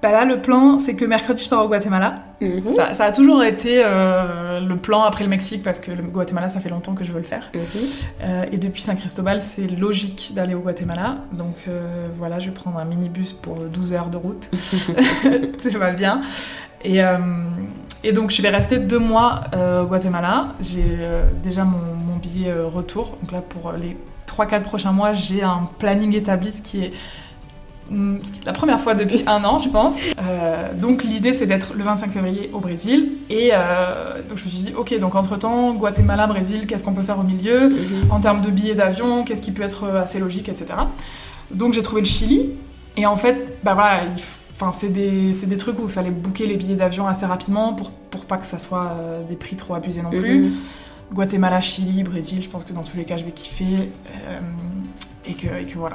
Bah là, le plan, c'est que mercredi, je pars au Guatemala. Ça a toujours été le plan après le Mexique, parce que le Guatemala, ça fait longtemps que je veux le faire. Et depuis San Cristobal, c'est logique d'aller au Guatemala. Donc voilà, je vais prendre un minibus pour 12 heures de route. Ça va bien. Et donc, je vais rester 2 mois au Guatemala. J'ai déjà mon billet retour. Donc là, pour les 3-4 prochains mois, j'ai un planning établi, ce qui est la première fois depuis 1 an, je pense. Donc l'idée, c'est d'être le 25 février au Brésil. Et donc je me suis dit, ok, donc entre-temps, Guatemala, Brésil, qu'est-ce qu'on peut faire au milieu en termes de billets d'avion, qu'est-ce qui peut être assez logique, etc. Donc j'ai trouvé le Chili. Et en fait, bah voilà, c'est des trucs où il fallait booker les billets d'avion assez rapidement pour pas que ça soit des prix trop abusés non plus. Guatemala, Chili, Brésil, je pense que dans tous les cas, je vais kiffer. Et que voilà.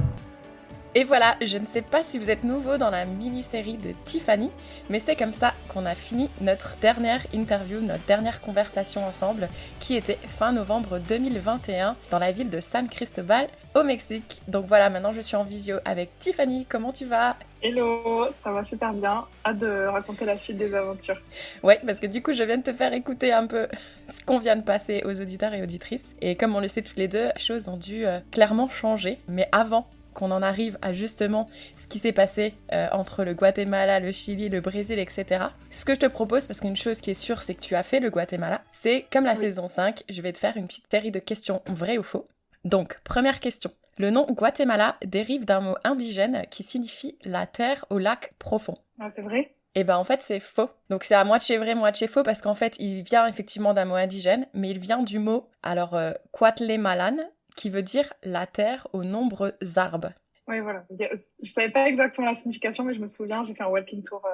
Et voilà, je ne sais pas si vous êtes nouveau dans la mini-série de Tiffany, mais c'est comme ça qu'on a fini notre dernière interview, notre dernière conversation ensemble, qui était fin novembre 2021 dans la ville de San Cristobal, au Mexique. Donc voilà, maintenant je suis en visio avec Tiffany. Comment tu vas ? Hello, ça va super bien. Hâte de raconter la suite des aventures. Ouais, parce que du coup, je viens de te faire écouter un peu ce qu'on vient de passer aux auditeurs et auditrices. Et comme on le sait toutes les deux, les choses ont dû clairement changer. Mais avant qu'on en arrive à justement ce qui s'est passé entre le Guatemala, le Chili, le Brésil, etc. Ce que je te propose, parce qu'une chose qui est sûre, c'est que tu as fait le Guatemala, c'est comme la saison 5, je vais te faire une petite série de questions vraies ou faux. Donc, première question. Le nom Guatemala dérive d'un mot indigène qui signifie la terre au lac profond. Ah, c'est vrai ? Et ben en fait c'est faux. Donc c'est à moitié vrai, moitié faux, parce qu'en fait il vient effectivement d'un mot indigène, mais il vient du mot, alors Cuatlemalan, qui veut dire la terre aux nombreux arbres. Oui, voilà. Je savais pas exactement la signification, mais je me souviens, j'ai fait un walking tour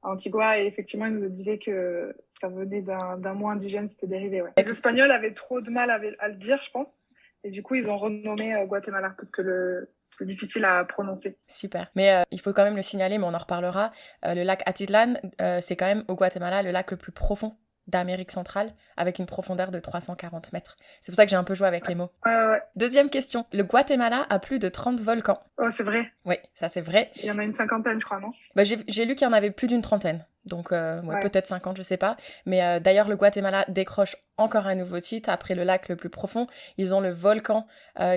à Antigua et effectivement, ils nous disaient que ça venait d'un mot indigène, c'était dérivé. Ouais. Les Espagnols avaient trop de mal à le dire, je pense. Et du coup, ils ont renommé Guatemala parce que c'était difficile à prononcer. Super. Mais il faut quand même le signaler, mais on en reparlera. Le lac Atitlan, c'est quand même au Guatemala le lac le plus profond d'Amérique centrale, avec une profondeur de 340 mètres. C'est pour ça que j'ai un peu joué avec les mots. Ouais. Deuxième question. Le Guatemala a plus de 30 volcans. Oh, c'est vrai. Oui, ça c'est vrai. Il y en a une 50aine, je crois, non ? Bah, j'ai lu qu'il y en avait plus d'une 30aine. Donc, peut-être 50, je sais pas. Mais d'ailleurs, le Guatemala décroche encore un nouveau titre. Après le lac le plus profond, ils ont le volcan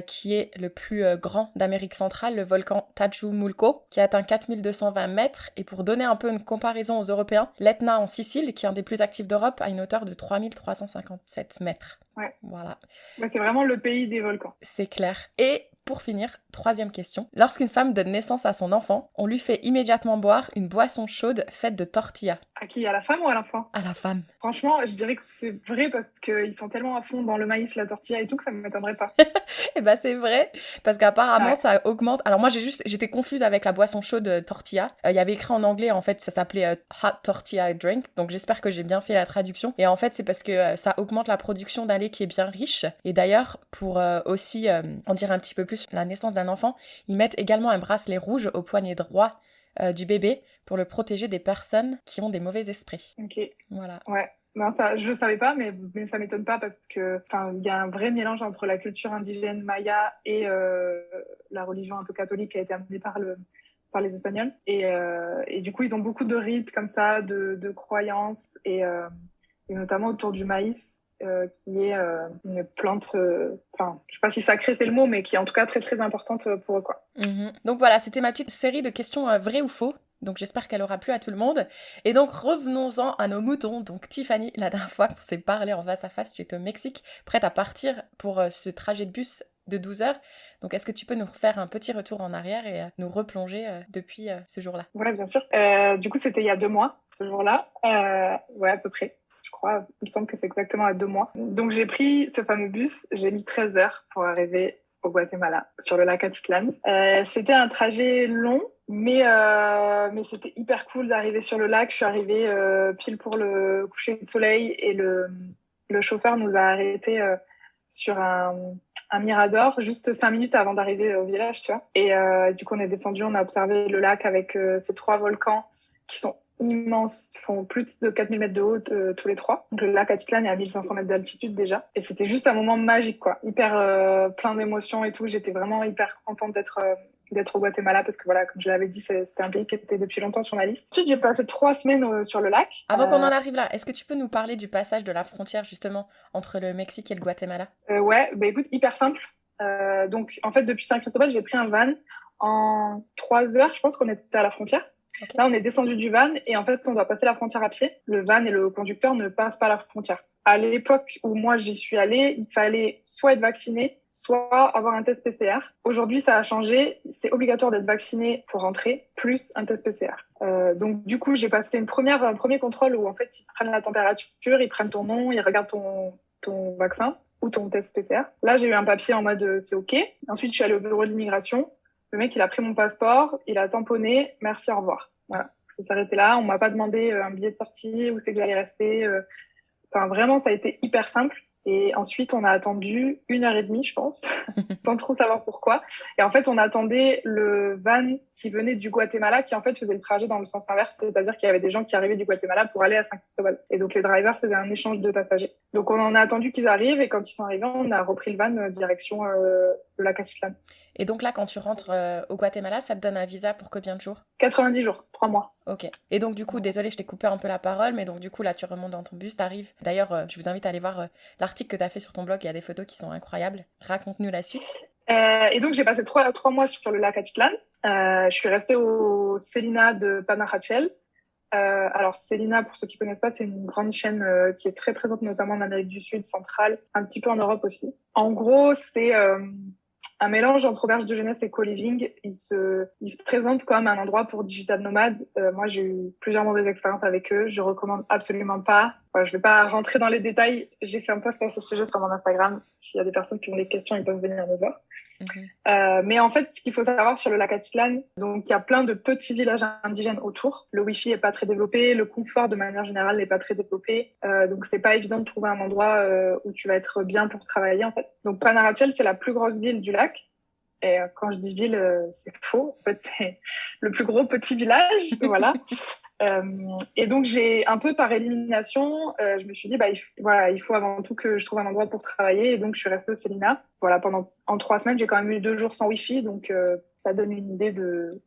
qui est le plus grand d'Amérique centrale, le volcan Tajumulco, qui atteint 4220 mètres. Et pour donner un peu une comparaison aux Européens, l'Etna en Sicile, qui est un des plus actifs d'Europe, a une hauteur de 3357 mètres. Ouais. Voilà. Bah, c'est vraiment le pays des volcans. C'est clair. Et pour finir, troisième question. Lorsqu'une femme donne naissance à son enfant, on lui fait immédiatement boire une boisson chaude faite de tortilla. À qui ? À la femme ou à l'enfant ? À la femme. Franchement, je dirais que c'est vrai parce qu'ils sont tellement à fond dans le maïs, la tortilla et tout que ça ne m'étonnerait pas. Et bah c'est vrai, parce qu'apparemment ça augmente. Alors moi j'étais confuse avec la boisson chaude tortilla. Il y avait écrit en anglais, en fait ça s'appelait hot tortilla drink, donc j'espère que j'ai bien fait la traduction. Et en fait c'est parce que ça augmente la production d'un lait qui est bien riche. Et d'ailleurs pour aussi en dire un petit peu plus la naissance d'un enfant, ils mettent également un bracelet rouge au poignet droit du bébé pour le protéger des personnes qui ont des mauvais esprits. Ok. Voilà. Ouais. Non, ça, je le savais pas, mais ça m'étonne pas parce que, il y a un vrai mélange entre la culture indigène maya et la religion un peu catholique qui a été amenée par les Espagnols. Et du coup, ils ont beaucoup de rites comme ça, de croyances et notamment autour du maïs. Qui est une plante, je sais pas si sacrée c'est le mot, mais qui est en tout cas très très importante pour eux, quoi. Donc voilà, c'était ma petite série de questions vraies ou faux. Donc j'espère qu'elle aura plu à tout le monde. Et donc revenons-en à nos moutons. Donc Tiffany, la dernière fois qu'on s'est parlé en face à face, tu étais au Mexique, prête à partir pour ce trajet de bus de 12 heures. Donc est-ce que tu peux nous faire un petit retour en arrière et nous replonger depuis ce jour-là ? Ouais, bien sûr. Du coup, c'était il y a 2 mois, ce jour-là. Ouais, à peu près. Il me semble que c'est exactement à 2 mois. Donc, j'ai pris ce fameux bus. J'ai mis 13 heures pour arriver au Guatemala, sur le lac Atitlan. C'était un trajet long, mais c'était hyper cool d'arriver sur le lac. Je suis arrivée pile pour le coucher de soleil et le chauffeur nous a arrêtés sur un mirador, juste 5 minutes avant d'arriver au village, tu vois. Et du coup, on est descendu, on a observé le lac avec ces 3 volcans qui sont immenses, font plus de 4000 mètres de haut tous les 3. Donc le lac Atitlan est à 1500 mètres d'altitude déjà. Et c'était juste un moment magique, quoi. Hyper plein d'émotions et tout. J'étais vraiment hyper contente d'être d'être au Guatemala parce que voilà, comme je l'avais dit, c'était un pays qui était depuis longtemps sur ma liste. Ensuite, j'ai passé 3 semaines sur le lac. Avant qu'on en arrive là, est-ce que tu peux nous parler du passage de la frontière justement entre le Mexique et le Guatemala? Ouais, bah écoute, hyper simple. Donc en fait, depuis San Cristobal, j'ai pris un van en 3 heures. Je pense qu'on était à la frontière. Okay. Là, on est descendu du van et en fait, on doit passer la frontière à pied. Le van et le conducteur ne passent pas la frontière. À l'époque où moi j'y suis allée, il fallait soit être vacciné, soit avoir un test PCR. Aujourd'hui, ça a changé. C'est obligatoire d'être vacciné pour rentrer, plus un test PCR. Donc du coup, j'ai passé un premier contrôle où en fait ils prennent la température, ils prennent ton nom, ils regardent ton vaccin ou ton test PCR. Là, j'ai eu un papier en mode c'est OK. Ensuite, je suis allée au bureau de l'immigration. Le mec, il a pris mon passeport, il a tamponné, merci, au revoir. Voilà, ça s'arrêtait là. On m'a pas demandé un billet de sortie, où c'est que j'allais rester. Enfin, vraiment, ça a été hyper simple. Et ensuite, on a attendu 1h30, je pense, sans trop savoir pourquoi. Et en fait, on attendait le van qui venait du Guatemala, qui en fait faisait le trajet dans le sens inverse, c'est-à-dire qu'il y avait des gens qui arrivaient du Guatemala pour aller à San Cristobal. Et donc, les drivers faisaient un échange de passagers. Donc, on en a attendu qu'ils arrivent, et quand ils sont arrivés, on a repris le van direction le lac Atitlán. Et donc là, quand tu rentres au Guatemala, ça te donne un visa pour combien de jours? 90 jours, 3 mois. Ok. Et donc du coup, désolée, je t'ai coupé un peu la parole, mais donc du coup, là, tu remontes dans ton bus, t'arrives. D'ailleurs, je vous invite à aller voir l'article que t'as fait sur ton blog, il y a des photos qui sont incroyables. Raconte-nous la suite. Et donc, j'ai passé 3 mois sur le lac Atitlán. Je suis restée au Celina de Panajachel. Alors, Celina, pour ceux qui connaissent pas, c'est une grande chaîne qui est très présente notamment en Amérique du Sud, centrale, un petit peu en Europe aussi. En gros, c'est un mélange entre auberge de jeunesse et co-living. Il se présente comme un endroit pour digital nomades. Moi, j'ai eu plusieurs mauvaises expériences avec eux. Je recommande absolument pas. Enfin, je vais pas rentrer dans les détails. J'ai fait un post à ce sujet sur mon Instagram. S'il y a des personnes qui ont des questions, ils peuvent venir me voir. Mais en fait, ce qu'il faut savoir sur le lac Atitlán, donc il y a plein de petits villages indigènes autour. Le Wi-Fi est pas très développé, le confort de manière générale n'est pas très développé. Donc c'est pas évident de trouver un endroit où tu vas être bien pour travailler en fait. Donc Panajachel, c'est la plus grosse ville du lac. Et quand je dis ville, c'est faux. En fait, c'est le plus gros petit village. Voilà. Et donc, j'ai un peu par élimination, je me suis dit, il faut avant tout que je trouve un endroit pour travailler. Et donc, je suis restée au Celina. Voilà, en 3 semaines, j'ai quand même eu 2 jours sans Wi-Fi. Donc, ça donne une idée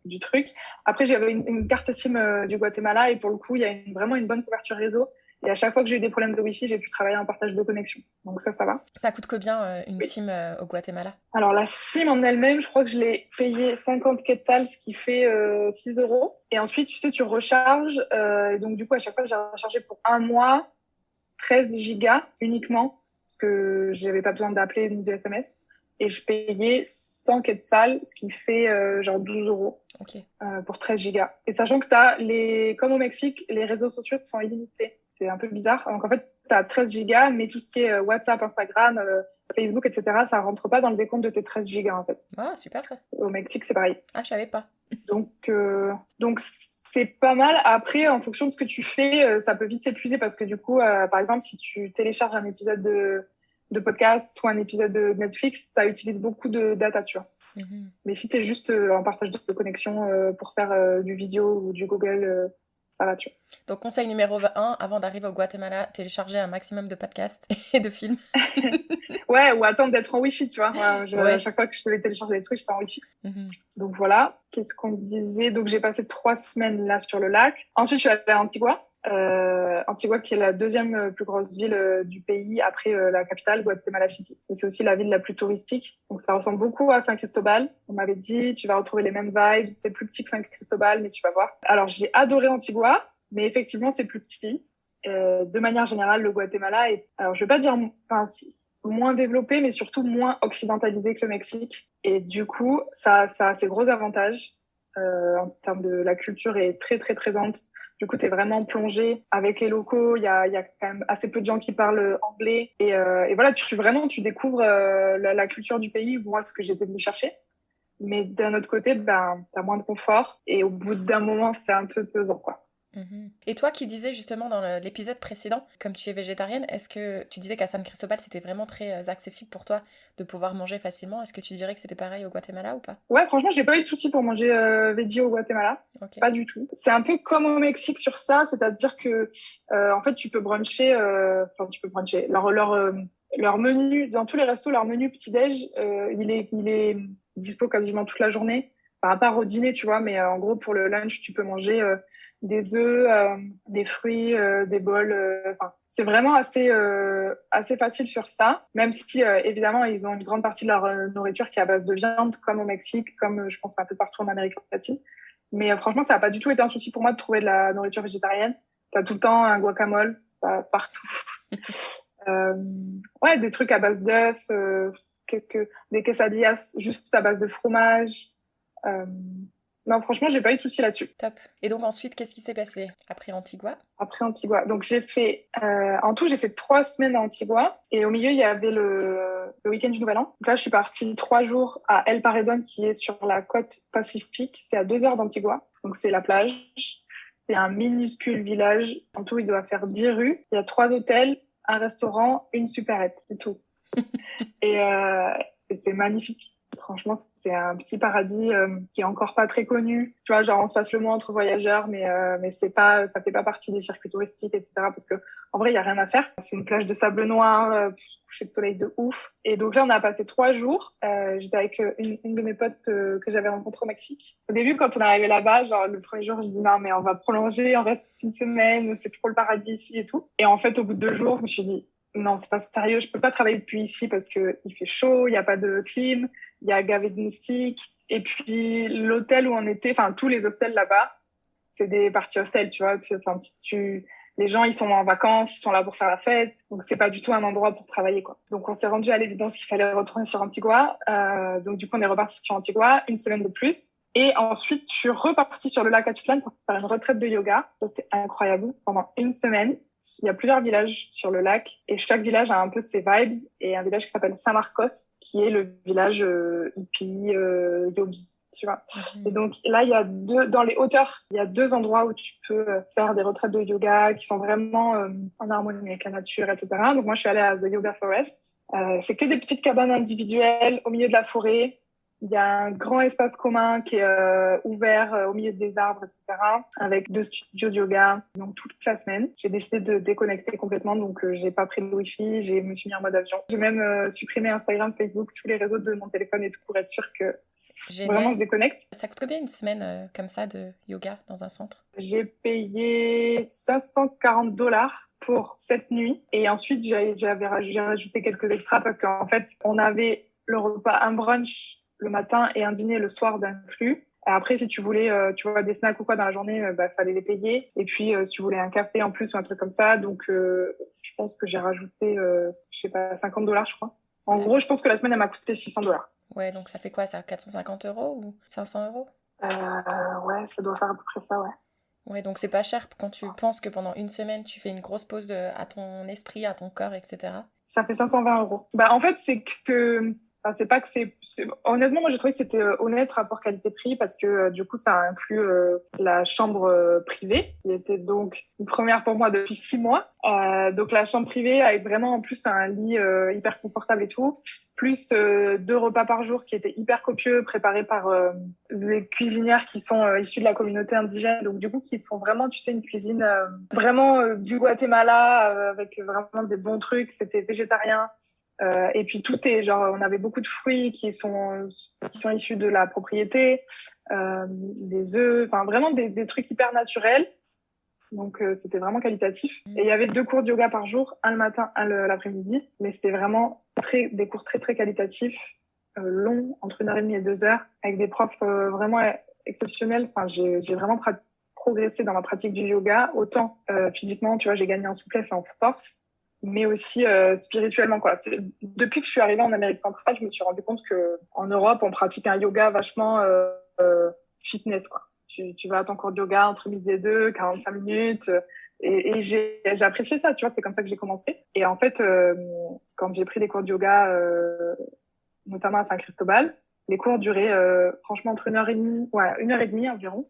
du truc. Après, j'avais une carte SIM du Guatemala. Et pour le coup, il y a vraiment une bonne couverture réseau. Et à chaque fois que j'ai eu des problèmes de Wi-Fi, j'ai pu travailler en partage de connexion. Donc ça va. Ça coûte combien une SIM au Guatemala? Alors la SIM en elle-même, je crois que je l'ai payée 50 quetzals, ce qui fait 6 €. Et ensuite, tu sais, tu recharges. Et donc du coup, à chaque fois, j'ai rechargé pour 1 mois 13 gigas uniquement, parce que j'avais pas besoin d'appeler ni de SMS. Et je payais 100 quetzals, ce qui fait genre 12 €. Okay. Pour 13 gigas. Et sachant que comme au Mexique, les réseaux sociaux sont illimités. C'est un peu bizarre. Donc en fait, tu as 13 gigas, mais tout ce qui est WhatsApp, Instagram, Facebook, etc., ça rentre pas dans le décompte de tes 13 gigas en fait. Ah, super ça. Au Mexique, c'est pareil. Ah, je savais pas. Donc c'est pas mal. Après, en fonction de ce que tu fais, ça peut vite s'épuiser parce que du coup, par exemple, si tu télécharges un épisode de podcast ou un épisode de Netflix, ça utilise beaucoup de data, tu vois. Mais si tu es juste en partage de connexion pour faire du visio ou du Google, ça va, tu vois. Donc, conseil numéro 1, avant d'arriver au Guatemala, télécharger un maximum de podcasts et de films. Ouais, ou attendre d'être en Wi-Fi, tu vois. À chaque fois que je devais télécharger des trucs, j'étais en Wi-Fi. Donc voilà, qu'est-ce qu'on disait? Donc j'ai passé 3 semaines là sur le lac. Ensuite, je suis allée à Antigua. Antigua qui est la 2e plus grosse ville du pays après la capitale Guatemala City, et c'est aussi la ville la plus touristique, donc ça ressemble beaucoup à San Cristobal. On m'avait dit tu vas retrouver les mêmes vibes, c'est plus petit que San Cristobal mais tu vas voir. Alors j'ai adoré Antigua, mais effectivement c'est plus petit. De manière générale le Guatemala est, alors je vais pas dire moins développé, mais surtout moins occidentalisé que le Mexique, et du coup ça a ses gros avantages en termes de la culture est très très présente. Du coup, tu es vraiment plongé avec les locaux. Il y a quand même assez peu de gens qui parlent anglais. Et voilà, tu découvres la culture du pays, moi, ce que j'étais venue chercher. Mais d'un autre côté, tu as moins de confort. Et au bout d'un moment, c'est un peu pesant, quoi. Et toi qui disais justement dans l'épisode précédent, comme tu es végétarienne, est-ce que tu disais qu'à San Cristobal c'était vraiment très accessible pour toi de pouvoir manger facilement? Est-ce que tu dirais que c'était pareil au Guatemala ou pas? Ouais, franchement, j'ai pas eu de soucis pour manger veggie au Guatemala. Okay. Pas du tout. C'est un peu comme au Mexique sur ça, c'est-à-dire que en fait tu peux bruncher, leur menu dans tous les restos, leur menu petit-déj, il est dispo quasiment toute la journée. enfin, à part au dîner, tu vois, mais en gros, pour le lunch, tu peux manger des œufs, des fruits, des bols. Enfin, c'est vraiment assez facile sur ça, même si évidemment ils ont une grande partie de leur nourriture qui est à base de viande, comme au Mexique, comme je pense un peu partout en Amérique latine. Mais franchement, ça n'a pas du tout été un souci pour moi de trouver de la nourriture végétarienne. T'as tout le temps un guacamole, ça partout. Ouais, des trucs à base d'œufs, des quesadillas juste à base de fromage. Non, franchement, j'ai pas eu de souci là-dessus. Top. Et donc ensuite, qu'est-ce qui s'est passé après Antigua? Après Antigua. Donc en tout, j'ai fait 3 semaines à Antigua. Et au milieu, il y avait le week-end du Nouvel An. Donc là, je suis partie 3 jours à El Paredón, qui est sur la côte pacifique. C'est à 2 heures d'Antigua. Donc c'est la plage. C'est un minuscule village. En tout, il doit faire 10 rues. Il y a 3 hôtels, un restaurant, une supérette. C'est tout. et c'est magnifique. Franchement, c'est un petit paradis qui est encore pas très connu. Tu vois, genre on se passe le mot entre voyageurs, mais ça fait pas partie des circuits touristiques, etc. Parce que en vrai, il y a rien à faire. C'est une plage de sable noir, coucher de soleil de ouf. Et donc là, on a passé 3 jours. J'étais avec une de mes potes que j'avais rencontrée au Mexique. Au début, quand on est arrivé là-bas, genre le premier jour, je dis non, mais on va prolonger, on reste une semaine, c'est trop le paradis ici et tout. Et en fait, au bout de 2 jours, je me suis dit non, c'est pas sérieux, je peux pas travailler depuis ici parce que il fait chaud, il y a pas de clim, il y a gavé de moustiques. Et puis l'hôtel où on était, enfin tous les hostels là-bas, c'est des parties hostels, tu vois. Les gens ils sont en vacances, ils sont là pour faire la fête, donc c'est pas du tout un endroit pour travailler quoi. Donc on s'est rendu à l'évidence qu'il fallait retourner sur Antigua. Donc du coup on est reparti sur Antigua, une semaine de plus. Et ensuite, je suis repartie sur le lac Atitlán pour faire une retraite de yoga. Ça, c'était incroyable. Pendant une semaine, il y a plusieurs villages sur le lac et chaque village a un peu ses vibes. Et un village qui s'appelle San Marcos, qui est le village hippie, yogi, tu vois. Et donc là, dans les hauteurs, il y a 2 endroits où tu peux faire des retraites de yoga qui sont vraiment en harmonie avec la nature, etc. Donc moi, je suis allée à The Yoga Forest. C'est que des petites cabanes individuelles au milieu de la forêt. Il y a un grand espace commun qui est ouvert au milieu des arbres, etc. Avec 2 studios de yoga. Donc toute la semaine, j'ai décidé de déconnecter complètement. Donc j'ai pas pris le wifi, je me suis mis en mode avion. J'ai même supprimé Instagram, Facebook, tous les réseaux de mon téléphone et tout pour être sûr que vraiment je déconnecte. Ça coûte combien une semaine comme ça de yoga dans un centre? J'ai payé $540 pour 7 nuits. Et ensuite, j'ai rajouté quelques extras parce qu'en fait, on avait le repas, un brunch le matin et un dîner le soir d'inclus. Après, si tu voulais, tu vois, des snacks ou quoi dans la journée, fallait les payer. Et puis, si tu voulais un café en plus ou un truc comme ça, donc je pense que j'ai rajouté, je sais pas, $50, je crois. En gros, je pense que la semaine, elle m'a coûté $600. Ouais, donc ça fait quoi, ça? 450 € ou 500 €? Ouais, ça doit faire à peu près ça, ouais. Ouais, donc c'est pas cher quand tu penses que pendant une semaine, tu fais une grosse pause à ton esprit, à ton corps, etc. Ça fait 520 €. En fait, c'est que... Enfin, c'est pas que honnêtement, moi, j'ai trouvé que c'était honnête rapport qualité-prix parce que du coup, ça inclut la chambre privée qui était donc une première pour moi depuis 6 mois. Donc, la chambre privée avec vraiment en plus un lit hyper confortable et tout, plus 2 repas par jour qui étaient hyper copieux, préparés par des cuisinières qui sont issues de la communauté indigène. Donc, du coup, qui font vraiment, tu sais, une cuisine vraiment du Guatemala avec vraiment des bons trucs. C'était végétarien. Et puis tout est genre, on avait beaucoup de fruits qui sont issus de la propriété, des œufs, enfin vraiment des trucs hyper naturels. Donc c'était vraiment qualitatif. Et il y avait 2 cours de yoga par jour, un le matin, un l'après-midi, mais c'était vraiment des cours très très qualitatifs, longs, entre 1h30 et 2 heures, avec des profs vraiment exceptionnels. Enfin, j'ai vraiment progressé dans ma pratique du yoga, autant physiquement, tu vois, j'ai gagné en souplesse et en force, mais aussi spirituellement, quoi. Depuis que je suis arrivée en Amérique centrale, je me suis rendu compte que en Europe, on pratique un yoga vachement fitness, quoi. Tu vas à ton cours de yoga entre midi et 2, 45 minutes, et j'ai apprécié ça, tu vois, c'est comme ça que j'ai commencé. Et en fait, quand j'ai pris des cours de yoga, notamment à San Cristobal, les cours duraient franchement entre 1h30, ouais, 1h30 environ.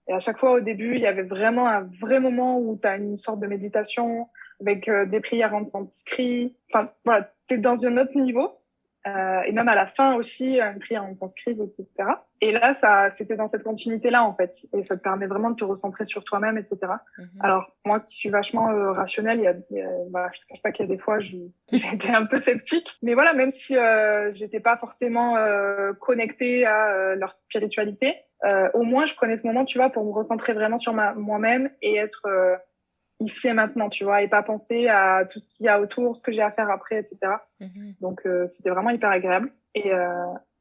Et à chaque fois, au début, il y avait vraiment un vrai moment où tu as une sorte de méditation avec des prières en sanskrit. Enfin, voilà, tu es dans un autre niveau. Et même à la fin aussi, une prière, on s'inscrive, etc. Et là, c'était dans cette continuité-là, en fait. Et ça te permet vraiment de te recentrer sur toi-même, etc. Alors, moi qui suis vachement rationnelle, voilà, je te cache pas qu'il y a des fois, j'ai été un peu sceptique. Mais voilà, même si j'étais pas forcément connectée à leur spiritualité, au moins, je prenais ce moment, tu vois, pour me recentrer vraiment sur moi-même et être ici et maintenant, tu vois, et pas penser à tout ce qu'il y a autour, ce que j'ai à faire après, etc. Donc, c'était vraiment hyper agréable. Et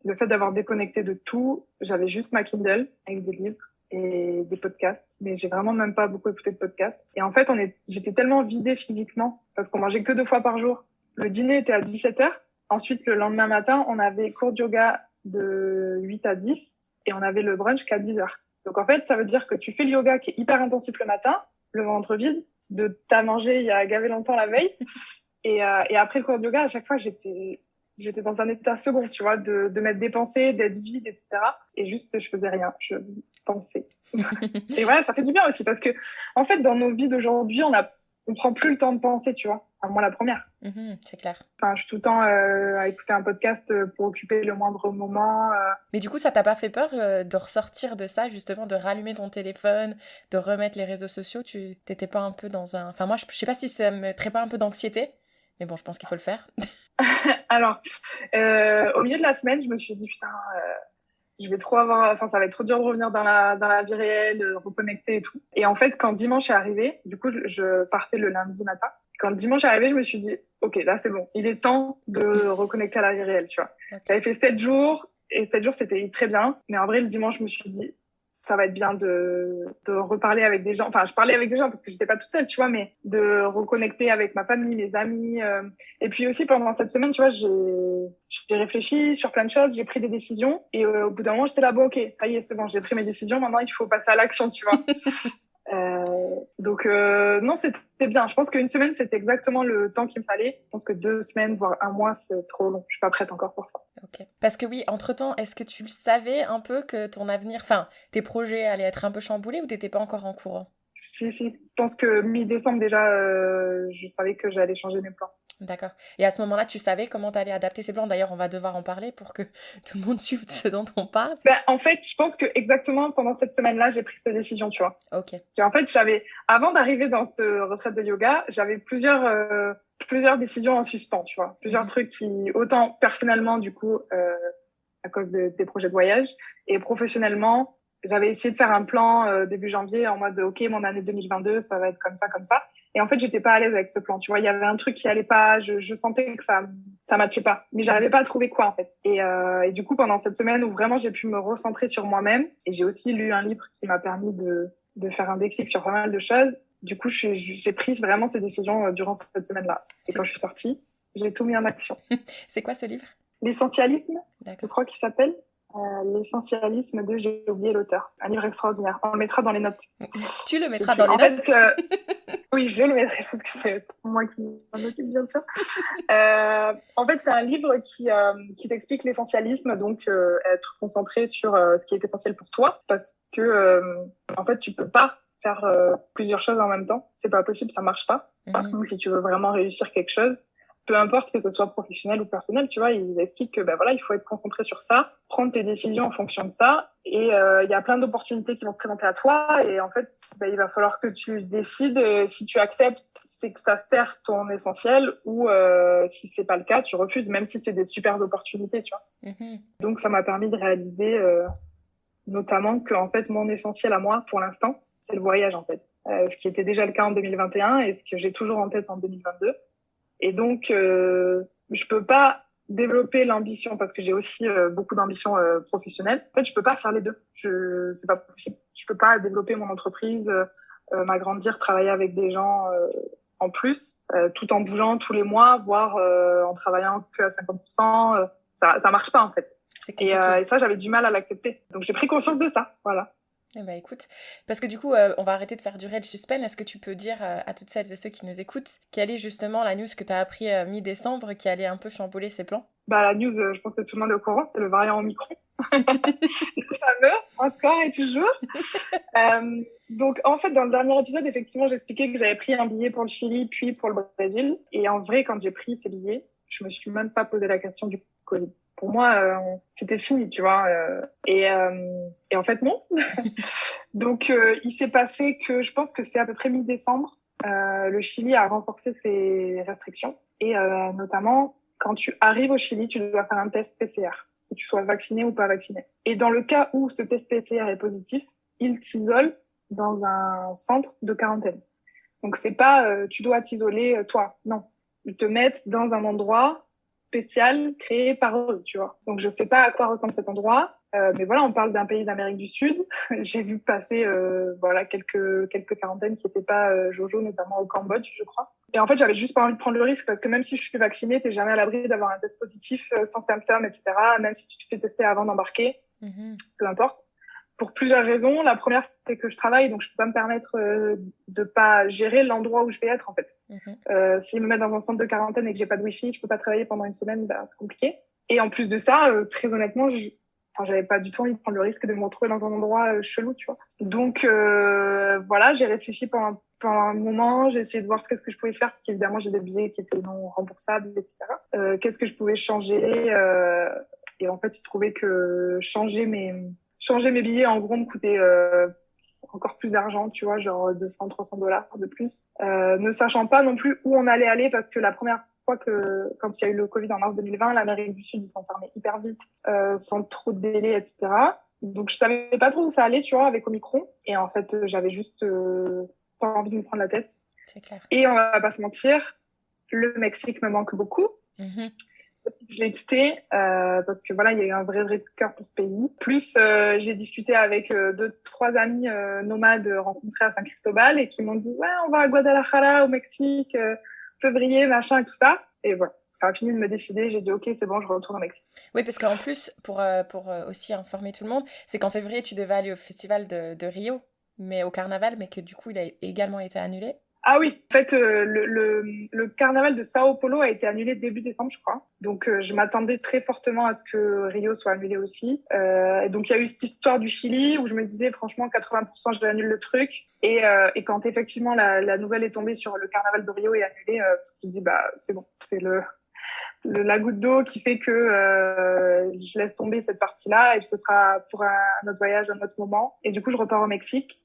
le fait d'avoir déconnecté de tout, j'avais juste ma Kindle avec des livres et des podcasts, mais j'ai vraiment même pas beaucoup écouté de podcasts. Et en fait, j'étais tellement vidée physiquement parce qu'on mangeait que 2 fois par jour. Le dîner était à 17h. Ensuite, le lendemain matin, on avait cours de yoga de 8 à 10 et on avait le brunch qu'à 10h. Donc, en fait, ça veut dire que tu fais le yoga qui est hyper intensif le matin, le ventre vide, t'as mangé il y a gavé longtemps la veille. Et après le cours de yoga, à chaque fois, j'étais dans un état second, tu vois, de m'être dépensée, d'être vide, etc. Et juste, je faisais rien, je pensais. Et voilà, ça fait du bien aussi parce que, en fait, dans nos vies d'aujourd'hui, on prend plus le temps de penser, tu vois. Enfin, moi, la première. C'est clair. Enfin, je suis tout le temps à écouter un podcast pour occuper le moindre moment. Mais du coup, ça t'a pas fait peur de ressortir de ça, justement, de rallumer ton téléphone, de remettre les réseaux sociaux? Tu t'étais pas un peu dans un... Enfin, moi, je sais pas si ça me mettrait pas un peu d'anxiété, mais bon, je pense qu'il faut le faire. Alors, au milieu de la semaine, je me suis dit, putain, je vais trop avoir... Enfin, ça va être trop dur de revenir dans la vie réelle, reconnecter et tout. Et en fait, quand dimanche est arrivé, du coup, je partais le lundi matin. Quand dimanche est arrivé, je me suis dit, OK, là, c'est bon. Il est temps de reconnecter à la vie réelle, tu vois. Okay. J'avais fait 7 jours, et 7 jours, c'était très bien. Mais en vrai, le dimanche, je me suis dit, ça va être bien de reparler avec des gens. Enfin, je parlais avec des gens parce que j'étais pas toute seule, tu vois, mais de reconnecter avec ma famille, mes amis. Et puis aussi, pendant cette semaine, tu vois, j'ai réfléchi sur plein de choses, j'ai pris des décisions. Et au bout d'un moment, j'étais là, bon, OK, ça y est, c'est bon, j'ai pris mes décisions. Maintenant, il faut passer à l'action, tu vois. Donc non, c'était bien. Je pense qu'une semaine, c'était exactement le temps qu'il me fallait. Je pense que 2 semaines, voire 1 mois, c'est trop long. Je suis pas prête encore pour ça. Ok. Parce que oui, entre-temps, est-ce que tu le savais un peu que ton avenir, enfin, tes projets allaient être un peu chamboulés ou t'étais pas encore en courant? Si. Je pense que mi-décembre déjà, je savais que j'allais changer mes plans. D'accord. Et à ce moment-là, tu savais comment t'allais adapter ces plans? D'ailleurs, on va devoir en parler pour que tout le monde suive ce dont on parle. En fait, je pense que exactement pendant cette semaine-là, j'ai pris cette décision, tu vois. Ok. Et en fait, avant d'arriver dans cette retraite de yoga, j'avais plusieurs décisions en suspens, tu vois. Plusieurs trucs qui, autant personnellement, du coup, à cause des projets de voyage, et professionnellement, j'avais essayé de faire un plan début janvier en mode, OK, mon année 2022, ça va être comme ça, comme ça. Et en fait, j'étais pas à l'aise avec ce plan, tu vois. Il y avait un truc qui allait pas, je sentais que ça matchait pas. Mais j'arrivais pas à trouver quoi, en fait. Et du coup, pendant cette semaine où vraiment j'ai pu me recentrer sur moi-même, et j'ai aussi lu un livre qui m'a permis de faire un déclic sur pas mal de choses. Du coup, j'ai pris vraiment ces décisions durant cette semaine-là. Et quand je suis sortie, j'ai tout mis en action. C'est quoi ce livre? L'essentialisme, je crois qu'il s'appelle. L'essentialisme de, j'ai oublié l'auteur. Un livre extraordinaire. On le mettra dans les notes. Tu le mettras dans les notes? Oui, je le mettrai parce que c'est moi qui m'en occupe, bien sûr. En fait, c'est un livre qui t'explique l'essentialisme, donc être concentré sur ce qui est essentiel pour toi, parce que en fait, tu peux pas faire plusieurs choses en même temps. C'est pas possible, ça marche pas. Donc, si tu veux vraiment réussir quelque chose, peu importe que ce soit professionnel ou personnel, tu vois, il explique que voilà, il faut être concentré sur ça, prendre tes décisions en fonction de ça, et il y a plein d'opportunités qui vont se présenter à toi, et en fait, il va falloir que tu décides si tu acceptes, c'est que ça sert ton essentiel, ou si c'est pas le cas, tu refuses, même si c'est des super opportunités, tu vois. Donc, ça m'a permis de réaliser notamment que en fait, mon essentiel à moi, pour l'instant, c'est le voyage, en fait. Ce qui était déjà le cas en 2021 et ce que j'ai toujours en tête en 2022. Et donc, je peux pas développer l'ambition parce que j'ai aussi beaucoup d'ambition professionnelle. En fait, je peux pas faire les deux. C'est pas possible. Je peux pas développer mon entreprise, m'agrandir, travailler avec des gens en plus, tout en bougeant tous les mois, voire en travaillant que à 50%. Ça marche pas en fait. Et ça, j'avais du mal à l'accepter. Donc, j'ai pris conscience de ça. Voilà. Eh ben écoute, parce que du coup, on va arrêter de faire durer le suspense. Est-ce que tu peux dire à toutes celles et ceux qui nous écoutent quelle est justement la news que tu as appris mi-décembre qui allait un peu chambouler ses plans? La news, je pense que tout le monde est au courant, c'est le variant Omicron. Le fameux, encore et toujours. Donc, en fait, dans le dernier épisode, effectivement, j'expliquais que j'avais pris un billet pour le Chili, puis pour le Brésil. Et en vrai, quand j'ai pris ces billets, je me suis même pas posé la question du Covid. Pour moi, c'était fini, tu vois. Et en fait, non. Donc, il s'est passé que je pense que c'est à peu près mi-décembre. Le Chili a renforcé ses restrictions. Et notamment, quand tu arrives au Chili, tu dois faire un test PCR, que tu sois vacciné ou pas vacciné. Et dans le cas où ce test PCR est positif, il t'isole dans un centre de quarantaine. Donc, c'est pas tu dois t'isoler toi. Non. Ils te mettent dans un endroit spécial créé par eux, tu vois. Donc, je sais pas à quoi ressemble cet endroit. Mais voilà, on parle d'un pays d'Amérique du Sud. J'ai vu passer voilà quelques quarantaines qui n'étaient pas Jojo, notamment au Cambodge, je crois. Et en fait, j'avais juste pas envie de prendre le risque parce que même si je suis vaccinée, t'es jamais à l'abri d'avoir un test positif sans symptômes, etc. Même si tu te fais tester avant d'embarquer, peu importe. Pour plusieurs raisons. La première, c'est que je travaille, donc je peux pas me permettre de pas gérer l'endroit où je vais être, en fait. S'ils me mettent dans un centre de quarantaine et que j'ai pas de wifi, je peux pas travailler pendant une semaine, bah, c'est compliqué. Et en plus de ça, très honnêtement, j'avais pas du tout envie de prendre le risque de me retrouver dans un endroit chelou, tu vois. Donc, voilà, j'ai réfléchi pendant un moment, j'ai essayé de voir qu'est-ce que je pouvais faire, parce qu'évidemment, j'ai des billets qui étaient non remboursables, etc. Qu'est-ce que je pouvais changer et en fait, il se trouvait que changer mes billets, en gros, me coûtait encore plus d'argent, tu vois, genre 200, $300 de plus. Ne sachant pas non plus où on allait aller, parce que la première fois quand il y a eu le Covid en mars 2020, l'Amérique du Sud, ils s'en fermaient hyper vite, sans trop de délai, etc. Donc, je savais pas trop où ça allait, tu vois, avec Omicron. Et en fait, j'avais juste pas envie de me prendre la tête. C'est clair. Et on va pas se mentir, le Mexique me manque beaucoup. Je l'ai quitté parce que voilà, il y a eu un vrai coup de cœur pour ce pays. Plus, j'ai discuté avec 2-3 amis nomades rencontrés à San Cristobal et qui m'ont dit ouais, on va à Guadalajara au Mexique, février, machin et tout ça. Et voilà, ça a fini de me décider. J'ai dit ok, c'est bon, je retourne au Mexique. Oui, parce qu'en plus, pour aussi informer tout le monde, c'est qu'en février, tu devais aller au festival de Rio, mais au carnaval, mais que du coup, il a également été annulé. Ah oui, en fait, le carnaval de Sao Paulo a été annulé début décembre, je crois. Donc, je m'attendais très fortement à ce que Rio soit annulé aussi. Et donc, il y a eu cette histoire du Chili où je me disais, franchement, 80%, je annule le truc. Et quand effectivement la nouvelle est tombée sur le carnaval de Rio est annulé, je me dis, bah, c'est bon, c'est la goutte d'eau qui fait que je laisse tomber cette partie-là et puis ce sera pour un autre voyage, un autre moment. Et du coup, je repars au Mexique,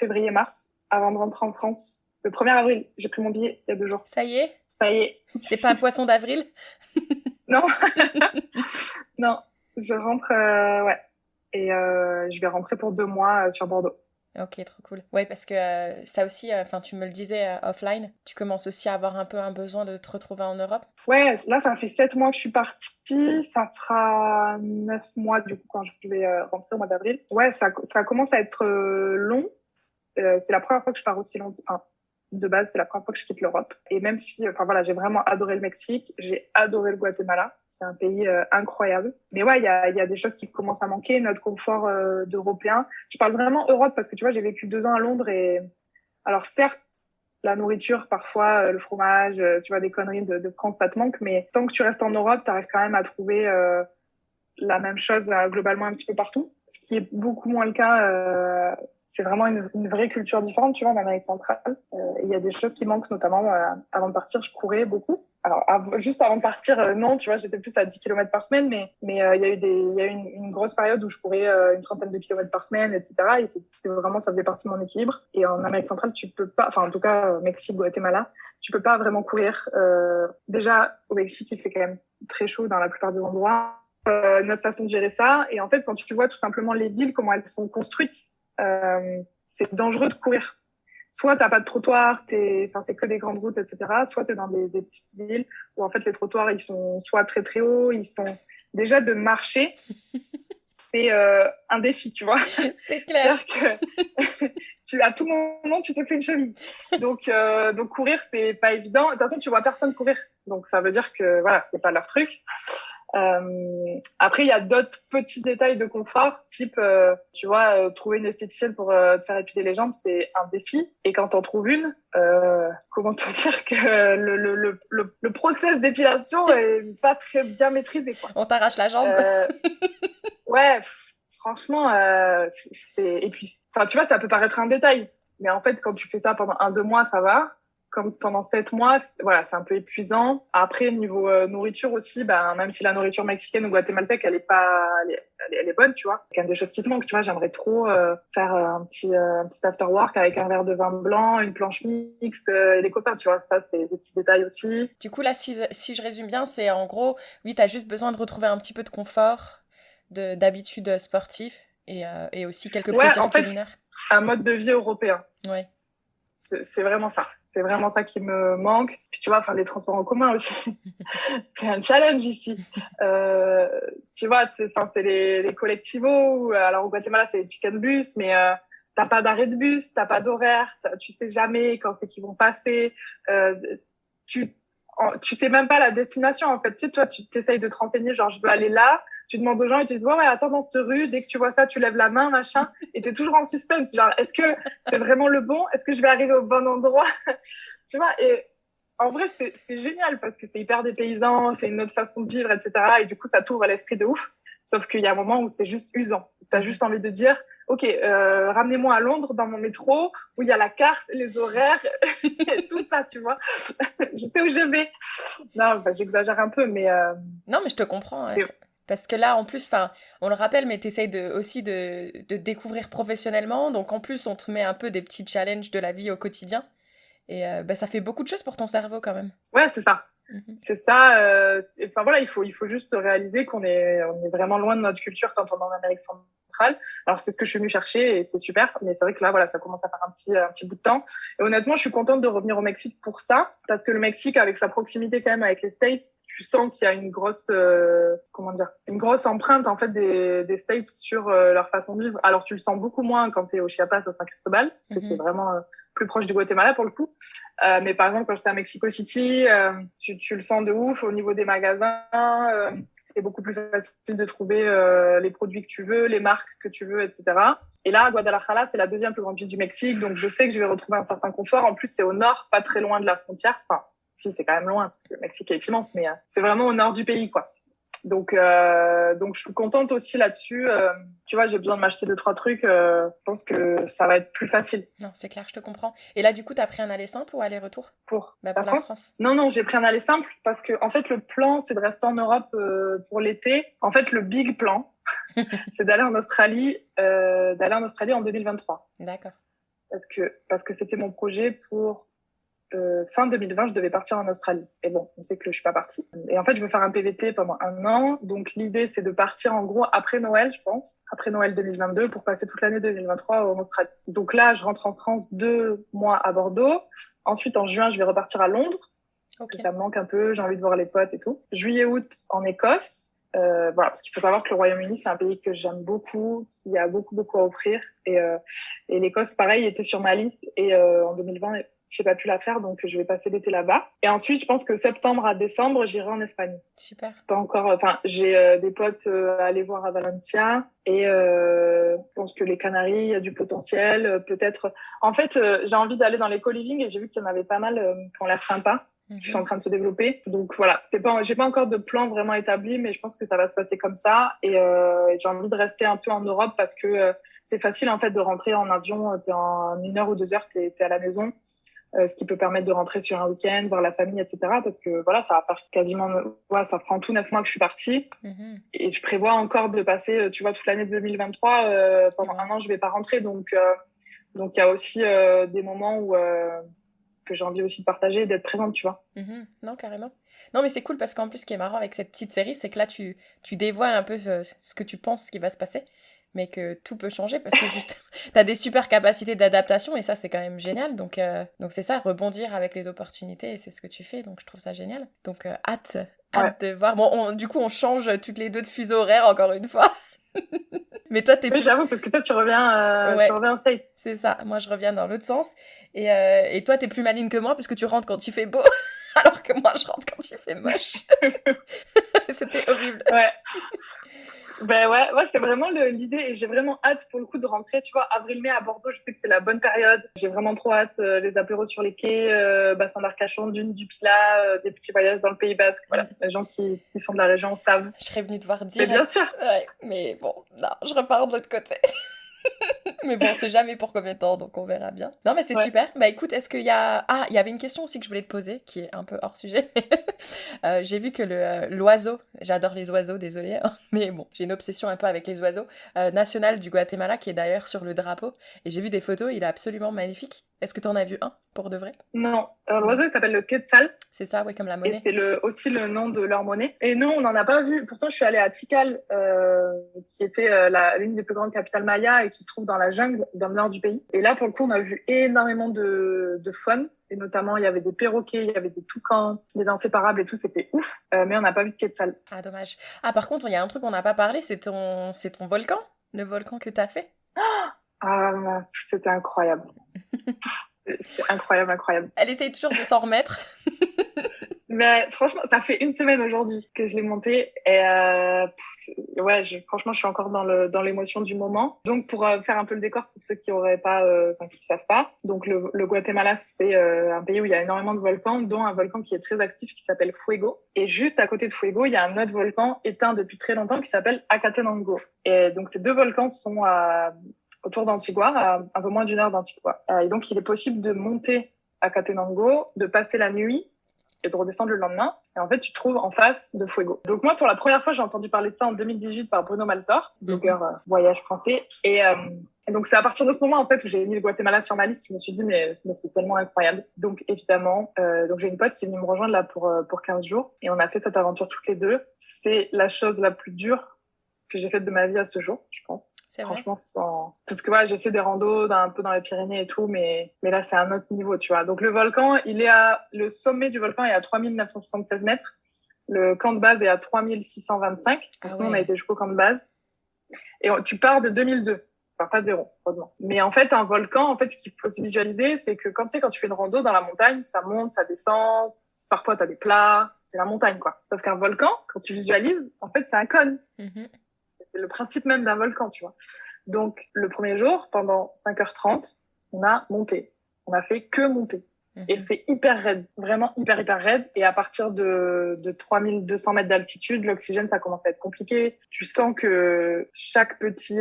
février-mars, avant de rentrer en France. Le 1er avril, j'ai pris mon billet il y a 2 jours. Ça y est ? Ça y est. C'est pas un poisson d'avril ? Non. Non, je rentre, ouais. Et je vais rentrer pour 2 mois sur Bordeaux. Ok, trop cool. Ouais, parce que ça aussi, tu me le disais offline, tu commences aussi à avoir un peu un besoin de te retrouver en Europe. Ouais, là, ça fait 7 mois que je suis partie. Ça fera 9 mois, du coup, quand je vais rentrer au mois d'avril. Ouais, ça commence à être long. C'est la première fois que je pars aussi longtemps. Enfin, de base, c'est la première fois que je quitte l'Europe. Et même si, enfin voilà, j'ai vraiment adoré le Mexique, j'ai adoré le Guatemala. C'est un pays incroyable. Mais ouais, il y a des choses qui commencent à manquer, notre confort d'Européens. Je parle vraiment Europe parce que tu vois, j'ai vécu 2 ans à Londres et alors certes, la nourriture, parfois, le fromage, tu vois, des conneries de France, ça te manque. Mais tant que tu restes en Europe, tu arrives quand même à trouver la même chose globalement un petit peu partout. Ce qui est beaucoup moins le cas. C'est vraiment une vraie culture différente, tu vois, en Amérique centrale. Il y a des choses qui manquent, notamment avant de partir, je courais beaucoup. Alors, juste avant de partir, non, tu vois, j'étais plus à 10 km par semaine, mais il y a eu une grosse période où je courais une trentaine de kilomètres par semaine, etc. Et c'est vraiment, ça faisait partie de mon équilibre. Et en Amérique centrale, tu peux pas, enfin, en tout cas, Mexique, Guatemala, tu peux pas vraiment courir. Déjà, au Mexique, il fait quand même très chaud dans la plupart des endroits. Notre façon de gérer ça. Et en fait, quand tu vois tout simplement les villes, comment elles sont construites, c'est dangereux de courir. Soit t'as pas de trottoir, c'est que des grandes routes, etc. Soit t'es dans des petites villes où en fait les trottoirs ils sont soit très très hauts, ils sont déjà de marcher, c'est un défi, tu vois. C'est clair. C'est-à-dire que à tout moment tu te fais une cheville. Donc courir c'est pas évident. De toute façon tu vois personne courir, donc ça veut dire que voilà c'est pas leur truc. Après, il y a d'autres petits détails de confort, type, tu vois, trouver une esthéticienne pour te faire épiler les jambes, c'est un défi. Et quand t'en trouves une, comment te dire que le process d'épilation est pas très bien maîtrisé, quoi. On t'arrache la jambe. Ouais, franchement, et puis, enfin, tu vois, ça peut paraître un détail, mais en fait, quand tu fais ça pendant 1-2 mois, ça va. comme pendant 7 mois, voilà, c'est un peu épuisant. Après, niveau nourriture aussi, même si la nourriture mexicaine ou guatémaltèque, elle est bonne, tu vois. Il y a des choses qui te manquent, tu vois. J'aimerais trop faire un petit after work avec un verre de vin blanc, une planche mixte et des copains, tu vois. Ça, c'est des petits détails aussi. Du coup, là, si je résume bien, c'est en gros, oui, t'as juste besoin de retrouver un petit peu de confort, d'habitudes sportives et aussi quelques plaisirs culinaires. Un mode de vie européen. Ouais. C'est vraiment ça. C'est vraiment ça qui me manque. Puis tu vois, enfin, les transports en commun aussi. C'est un challenge ici. Tu vois, c'est les collectivos. Alors au Guatemala, c'est les chicken bus, mais t'as pas d'arrêt de bus, t'as pas d'horaire, tu sais jamais quand c'est qu'ils vont passer. Tu sais même pas la destination, en fait. Tu sais, toi, tu t'essayes de te renseigner, genre, je veux aller là. Tu demandes aux gens, ils te disent, ouais, attends, dans cette rue, dès que tu vois ça, tu lèves la main, machin. Et t'es toujours en suspense. Genre, est-ce que c'est vraiment le bon? Est-ce que je vais arriver au bon endroit? Tu vois, et en vrai, c'est génial parce que c'est hyper dépaysant, c'est une autre façon de vivre, etc. Et du coup, ça t'ouvre l'esprit de ouf. Sauf qu'il y a un moment où c'est juste usant. T'as juste envie de dire, ok, ramenez-moi à Londres dans mon métro où il y a la carte, les horaires, tout ça, tu vois. Je sais où je vais. Non, j'exagère un peu, mais... Non, mais je te comprends. Hein, parce que là, en plus, on le rappelle, mais t'essayes aussi de découvrir professionnellement. Donc, en plus, on te met un peu des petits challenges de la vie au quotidien. Et ça fait beaucoup de choses pour ton cerveau, quand même. Ouais, c'est ça. C'est ça. Enfin, voilà, il faut juste réaliser qu'on est vraiment loin de notre culture quand on est en Amérique centrale. Alors, c'est ce que je suis venue chercher et c'est super. Mais c'est vrai que là, voilà, ça commence à faire un petit bout de temps. Et honnêtement, je suis contente de revenir au Mexique pour ça. Parce que le Mexique, avec sa proximité quand même avec les States, tu sens qu'il y a une grosse, une grosse empreinte, en fait, des States sur leur façon de vivre. Alors, tu le sens beaucoup moins quand tu es au Chiapas, à San Cristobal, parce que c'est vraiment plus proche du Guatemala pour le coup. Mais par exemple, quand j'étais à Mexico City, tu le sens de ouf au niveau des magasins. C'est beaucoup plus facile de trouver les produits que tu veux, les marques que tu veux, etc. Et là, Guadalajara, c'est la deuxième plus grande ville du Mexique, donc je sais que je vais retrouver un certain confort. En plus, c'est au nord, pas très loin de la frontière. Enfin, si, c'est quand même loin, parce que le Mexique est immense, mais c'est vraiment au nord du pays, quoi. Donc je suis contente aussi là-dessus. Tu vois, j'ai besoin de m'acheter 2-3 trucs. Je pense que ça va être plus facile. Non, c'est clair, je te comprends. Et là, du coup, t'as pris un aller simple ou aller-retour pour la France. Non, j'ai pris un aller simple parce que en fait, le plan, c'est de rester en Europe pour l'été. En fait, le big plan, c'est d'aller en Australie en 2023. D'accord. Parce que c'était mon projet pour fin 2020, je devais partir en Australie. Et bon, on sait que je suis pas partie. Et en fait, je veux faire un PVT pendant 1 an. Donc, l'idée, c'est de partir en gros après Noël, je pense. Après Noël 2022 pour passer toute l'année 2023 en Australie. Donc là, je rentre en France 2 mois à Bordeaux. Ensuite, en juin, je vais repartir à Londres. Parce que ça me manque un peu. J'ai envie de voir les potes et tout. Juillet, août en Écosse. Voilà, parce qu'il faut savoir que le Royaume-Uni, c'est un pays que j'aime beaucoup, qui a beaucoup, beaucoup à offrir. Et l'Écosse, pareil, était sur ma liste. Et en 2020, j'ai pas pu la faire, donc je vais passer l'été là-bas. Et ensuite, je pense que septembre à décembre, j'irai en Espagne. Super. Pas encore. Enfin, j'ai des potes à aller voir à Valencia, et je pense que les Canaries, il y a du potentiel. Peut-être. En fait, j'ai envie d'aller dans les co-living et j'ai vu qu'il y en avait pas mal qui ont l'air sympas, qui sont en train de se développer. Donc voilà, j'ai pas encore de plan vraiment établi, mais je pense que ça va se passer comme ça. Et j'ai envie de rester un peu en Europe parce que c'est facile en fait de rentrer en avion. T'es en 1 heure ou 2 heures, t'es à la maison. Ce qui peut permettre de rentrer sur un week-end, voir la famille, etc. Parce que voilà, ça va faire quasiment, ça prend tout 9 mois que je suis partie. Et je prévois encore de passer, tu vois, toute l'année 2023, pendant 1 an, je vais pas rentrer. Donc il y a aussi des moments où que j'ai envie aussi de partager et d'être présente, tu vois. Non, carrément. Non, mais c'est cool parce qu'en plus, ce qui est marrant avec cette petite série, c'est que là, tu dévoiles un peu ce que tu penses qui va se passer, mais que tout peut changer parce que juste t'as des super capacités d'adaptation et ça c'est quand même génial, donc c'est ça, rebondir avec les opportunités, et c'est ce que tu fais, donc je trouve ça génial, donc hâte de voir. Bon, du coup on change toutes les deux de fuseau horaire encore une fois. Mais toi Oui, j'avoue, parce que toi tu reviens en States. C'est ça, moi je reviens dans l'autre sens, et toi t'es plus maligne que moi parce que tu rentres quand il fait beau alors que moi je rentre quand il fait moche. C'était horrible. Ouais. Ben ouais, c'est vraiment l'idée, et j'ai vraiment hâte pour le coup de rentrer, tu vois, avril-mai à Bordeaux, je sais que c'est la bonne période. J'ai vraiment trop hâte, les apéros sur les quais, bassin d'Arcachon, dune du Pilat, des petits voyages dans le Pays Basque, voilà. Les gens qui sont de la région savent. Je serais venue te voir direct. Mais bien sûr. Ouais, mais bon, non, je repars de l'autre côté. Mais bon, on sait jamais pour combien de temps, donc on verra bien. Non, mais c'est super. Bah écoute, est-ce qu'il y a... Ah, il y avait une question aussi que je voulais te poser, qui est un peu hors sujet. J'ai vu que l'oiseau, j'adore les oiseaux, désolée, hein, mais bon, j'ai une obsession un peu avec les oiseaux, national du Guatemala, qui est d'ailleurs sur le drapeau, et j'ai vu des photos, il est absolument magnifique. Est-ce que tu en as vu un, pour de vrai? Non, l'oiseau il s'appelle le quetzal. C'est ça, oui, comme la monnaie. Et c'est aussi le nom de leur monnaie. Et non, on n'en a pas vu. Pourtant, je suis allée à Tikal, qui était l'une des plus grandes capitales mayas et qui se trouve dans la jungle, dans le nord du pays. Et là, pour le coup, on a vu énormément de faune. Et notamment, il y avait des perroquets, il y avait des toucans, des inséparables et tout. C'était ouf. Mais on n'a pas vu de quetzal. Ah, dommage. Ah, par contre, il y a un truc qu'on n'a pas parlé, c'est ton volcan. Le volcan que tu as fait. Ah, c'était incroyable. C'était incroyable, incroyable. Elle essaye toujours de s'en remettre. Mais franchement, ça fait une semaine aujourd'hui que je l'ai monté et ouais, franchement, je suis encore dans l'émotion du moment. Donc, pour faire un peu le décor pour ceux qui auraient pas, qui savent pas, donc le Guatemala, c'est un pays où il y a énormément de volcans, dont un volcan qui est très actif qui s'appelle Fuego. Et juste à côté de Fuego, il y a un autre volcan éteint depuis très longtemps qui s'appelle Acatenango. Et donc, ces deux volcans sont autour d'Antigua, à un peu moins d'une heure d'Antigua. Et donc, il est possible de monter à Acatenango, de passer la nuit et de redescendre le lendemain. Et en fait, tu te trouves en face de Fuego. Donc moi, pour la première fois, j'ai entendu parler de ça en 2018 par Bruno Maltor, blogueur voyage français. Et donc, c'est à partir de ce moment, en fait, où j'ai mis le Guatemala sur ma liste. Je me suis dit, mais c'est tellement incroyable. Donc, évidemment, donc j'ai une pote qui est venue me rejoindre là pour 15 jours. Et on a fait cette aventure toutes les deux. C'est la chose la plus dure que j'ai faite de ma vie à ce jour, je pense. C'est vrai. Franchement, parce que ouais, j'ai fait des randos un peu dans les Pyrénées et tout, mais là, c'est un autre niveau, tu vois. Donc, le volcan, le sommet du volcan est à 3976 mètres. Le camp de base est à 3625. Donc, nous, on a été jusqu'au camp de base. Et tu pars de 2002. Enfin, pas de zéro, heureusement. Mais en fait, un volcan, en fait, ce qu'il faut se visualiser, c'est que quand tu fais une rando dans la montagne, ça monte, ça descend. Parfois, t'as des plats. C'est la montagne, quoi. Sauf qu'un volcan, quand tu visualises, en fait, c'est un cône. Mm-hmm. C'est le principe même d'un volcan, tu vois. Donc, le premier jour, pendant 5h30, on a monté. On a fait que monter. Mm-hmm. Et c'est hyper raide, vraiment hyper, hyper raide. Et à partir de 3200 mètres d'altitude, l'oxygène, ça commence à être compliqué. Tu sens que chaque petit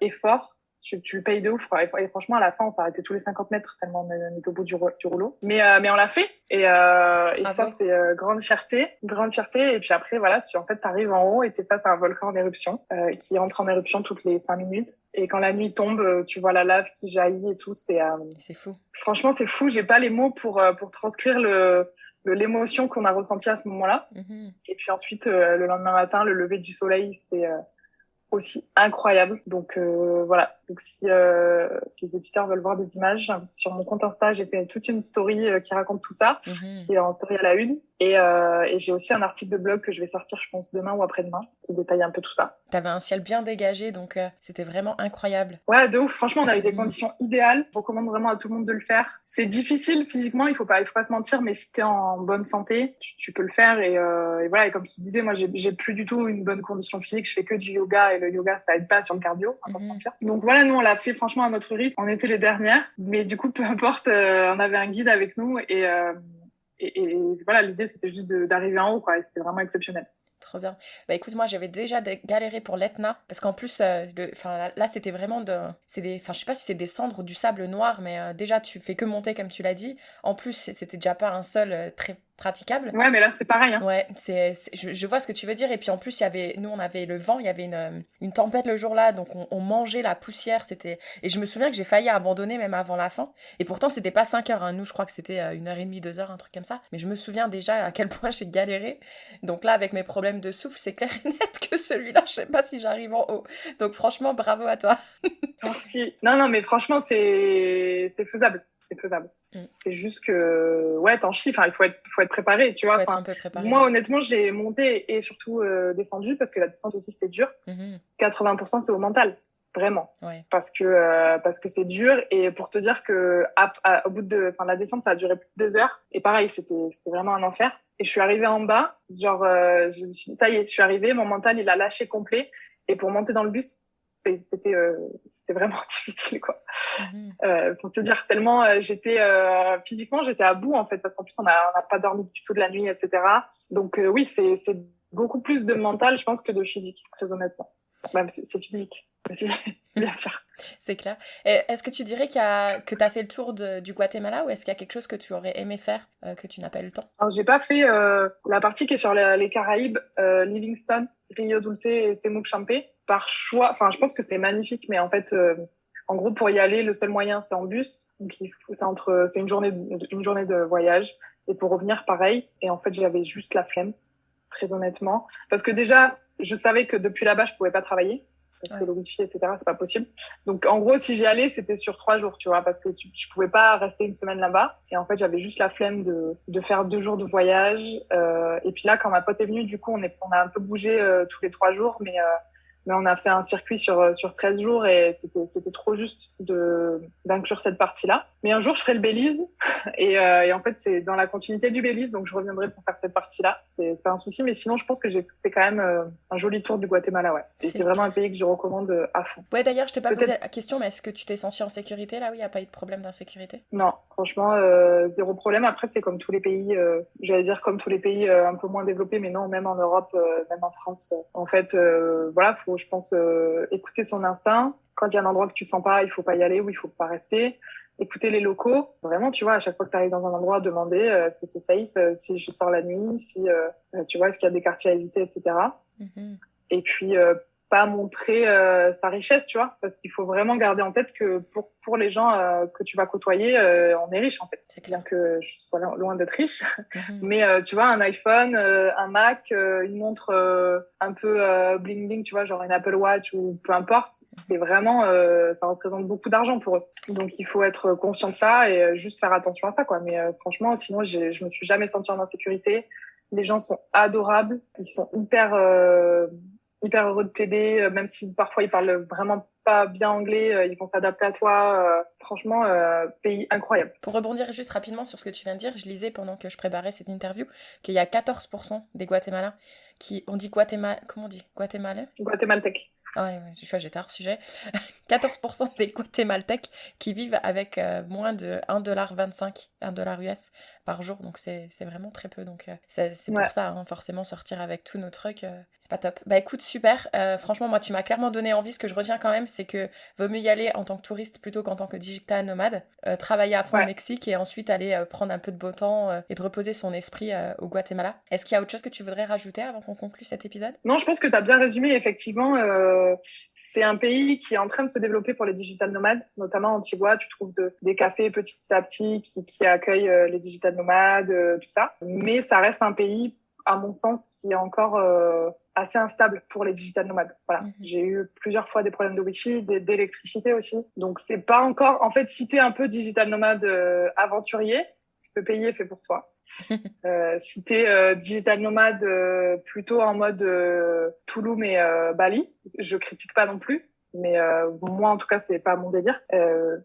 effort, tu le payes de ouf, quoi. Et franchement, à la fin, on s'est arrêté tous les 50 mètres tellement on est au bout du rouleau. Mais on l'a fait. Et ça, c'est grande fierté. Et puis après, voilà, tu arrives en haut et t'es face à un volcan en éruption, qui entre en éruption toutes les 5 minutes. Et quand la nuit tombe, tu vois la lave qui jaillit et tout. C'est fou. Franchement, c'est fou. J'ai pas les mots pour transcrire l'émotion qu'on a ressentie à ce moment-là. Mm-hmm. Et puis ensuite, le lendemain matin, le lever du soleil, c'est aussi incroyable. Donc voilà. Donc si les éditeurs veulent voir des images, sur mon compte Insta, j'ai fait toute une story qui raconte tout ça, qui est en story à la une. Et j'ai aussi un article de blog que je vais sortir, je pense, demain ou après-demain, qui détaille un peu tout ça. T'avais un ciel bien dégagé, donc c'était vraiment incroyable. Ouais, de ouf. Franchement, on a eu des conditions idéales. Je recommande vraiment à tout le monde de le faire. C'est difficile physiquement, il faut pas se mentir, mais si t'es en bonne santé, tu peux le faire. Et voilà. Et comme je te disais, moi, j'ai plus du tout une bonne condition physique. Je fais que du yoga et le yoga, ça aide pas sur le cardio, on va pas se mentir. Donc voilà, nous, on l'a fait franchement à notre rythme. On était les dernières, mais du coup, peu importe, on avait un guide avec nous et voilà, l'idée, c'était juste d'arriver en haut, quoi. Et c'était vraiment exceptionnel. Trop bien. Bah écoute, moi j'avais déjà galéré pour l'Etna parce qu'en plus, là c'était vraiment je sais pas si c'est des cendres ou du sable noir, mais déjà tu fais que monter comme tu l'as dit. En plus, c'était déjà pas un sol très praticable. Ouais, mais là c'est pareil. Hein. Ouais, je vois ce que tu veux dire. Et puis en plus, nous on avait le vent, il y avait une tempête le jour-là, donc on mangeait la poussière. Et je me souviens que j'ai failli abandonner même avant la fin. Et pourtant, c'était pas 5 heures. Hein. Nous, je crois que c'était 1h30, 2 heures, un truc comme ça. Mais je me souviens déjà à quel point j'ai galéré. Donc là, avec mes problèmes de souffle, c'est clair et net que celui-là, je sais pas si j'arrive en haut. Donc franchement, bravo à toi. Merci. Non, mais franchement, c'est faisable. C'est faisable. C'est juste que, ouais, t'en chies. Enfin, il faut être préparé, tu vois. Faut être un peu préparé. Moi, honnêtement, j'ai monté et surtout descendu parce que la descente aussi, c'était dur. 80%, c'est au mental. Vraiment. Ouais. Parce que c'est dur. Et pour te dire que, au bout la descente, ça a duré plus de 2 heures. Et pareil, c'était vraiment un enfer. Et je suis arrivée en bas. Genre, je me suis dit, ça y est, je suis arrivée. Mon mental, il a lâché complet. Et pour monter dans le bus, c'était vraiment difficile, quoi. Pour te dire, tellement physiquement, j'étais à bout, en fait, parce qu'en plus, on n'a pas dormi du tout de la nuit, etc. Donc, oui, c'est beaucoup plus de mental, je pense, que de physique, très honnêtement. Même, c'est physique. aussi, bien sûr. C'est clair. Et est-ce que tu dirais que tu as fait le tour du Guatemala ou est-ce qu'il y a quelque chose que tu aurais aimé faire que tu n'as pas eu le temps? Alors, j'ai pas fait la partie qui est sur les Caraïbes, Livingston, Rio Dulce et Semuc Champé, par choix. Enfin, je pense que c'est magnifique, mais en fait, en gros, pour y aller, le seul moyen, c'est en bus. Donc, c'est une journée de voyage. Et pour revenir, pareil. Et en fait, j'avais juste la flemme, très honnêtement. Parce que déjà, je savais que depuis là-bas, je pouvais pas travailler. Parce que le wifi, etc., c'est pas possible. Donc, en gros, si j'y allais, c'était sur 3 jours, tu vois, parce que je pouvais pas rester une semaine là-bas. Et en fait, j'avais juste la flemme de faire 2 jours de voyage. Et puis là, quand ma pote est venue, du coup, on a un peu bougé tous les 3 jours, mais on a fait un circuit sur 13 jours et c'était trop juste d'inclure cette partie-là. Mais un jour, je ferai le Belize et en fait, c'est dans la continuité du Belize, donc je reviendrai pour faire cette partie-là. C'est pas un souci, mais sinon, je pense que j'ai fait quand même un joli tour du Guatemala, ouais. Et c'est vraiment un pays que je recommande à fond. Ouais, d'ailleurs, je t'ai pas posé la question, mais est-ce que tu t'es sentie en sécurité là où il n'y a pas eu de problème d'insécurité? Non, franchement, zéro problème. Après, c'est comme tous les pays, j'allais dire comme tous les pays un peu moins développés, mais non, même en Europe, même en France. En fait, voilà, faut, je pense, écouter son instinct. Quand il y a un endroit que tu sens pas, il faut pas y aller ou il faut pas rester. Écouter les locaux. Vraiment, tu vois, à chaque fois que tu arrives dans un endroit, demander est-ce que c'est safe, si je sors la nuit, si tu vois, est-ce qu'il y a des quartiers à éviter, etc. Mm-hmm. Et puis pas montrer sa richesse, tu vois, parce qu'il faut vraiment garder en tête que pour les gens que tu vas côtoyer, on est riche en fait. C'est clair que je sois loin d'être riche, mais tu vois, un iPhone, un Mac, une montre un peu bling bling, tu vois, genre une Apple Watch ou peu importe, c'est vraiment, ça représente beaucoup d'argent pour eux. Donc il faut être conscient de ça et juste faire attention à ça, quoi. Mais franchement, sinon, je me suis jamais sentie en insécurité. Les gens sont adorables, ils sont hyper heureux de t'aider, même si parfois ils parlent vraiment pas bien anglais, ils vont s'adapter à toi. Franchement, pays incroyable. Pour rebondir juste rapidement sur ce que tu viens de dire, je lisais pendant que je préparais cette interview qu'il y a 14% des Guatémalens on dit comment on dit? Guatémalais? Guatémaltèque. Ah ouais, je vois, j'étais hors sujet. 14% des Guatémaltèques qui vivent avec moins de 1,25 $, $1 US par jour, donc c'est vraiment très peu. Donc c'est pour ça, hein, forcément, sortir avec tous nos trucs, c'est pas top. Bah écoute, super. Franchement, moi, tu m'as clairement donné envie. Ce que je retiens quand même, c'est que vaut mieux y aller en tant que touriste plutôt qu'en tant que digital nomade. Travailler à fond au Mexique et ensuite aller prendre un peu de beau temps et de reposer son esprit au Guatemala. Est-ce qu'il y a autre chose que tu voudrais rajouter avant qu'on conclue cet épisode? Non, je pense que tu as bien résumé, effectivement. C'est un pays qui est en train de se développer pour les digital nomades, notamment Antigua. Tu trouves des cafés petit à petit qui accueillent les digital nomades, tout ça. Mais ça reste un pays, à mon sens, qui est encore assez instable pour les digital nomades. Voilà. J'ai eu plusieurs fois des problèmes de wifi, d'électricité aussi. Donc c'est pas encore. En fait, si t'es un peu digital nomade aventurier, ce pays est fait pour toi. Si t'es digital nomade plutôt en mode Tulum et Bali, je critique pas non plus, mais moi en tout cas c'est pas mon délire.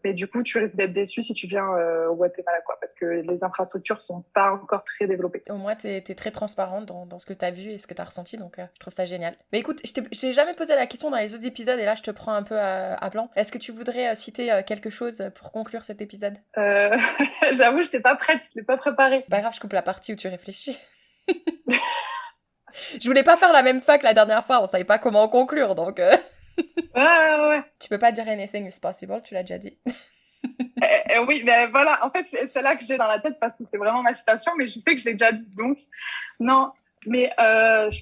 Mais du coup tu risques d'être déçu si tu viens au Guatemala, quoi, parce que les infrastructures sont pas encore très développées. Au moins t'es très transparente dans ce que t'as vu et ce que t'as ressenti, donc je trouve ça génial. Mais écoute, je t'ai jamais posé la question dans les autres épisodes et là je te prends un peu à blanc. Est-ce que tu voudrais citer quelque chose pour conclure cet épisode? J'avoue, je t'ai pas prête, je l'ai pas préparé. Pas grave, je coupe la partie où tu réfléchis. Je voulais pas faire la même fac la dernière fois, on savait pas comment conclure, donc... Ouais. Tu peux pas dire anything is possible, tu l'as déjà dit. Oui, mais voilà, en fait, c'est celle-là que j'ai dans la tête parce que c'est vraiment ma citation, mais je sais que je l'ai déjà dit, donc non. Mais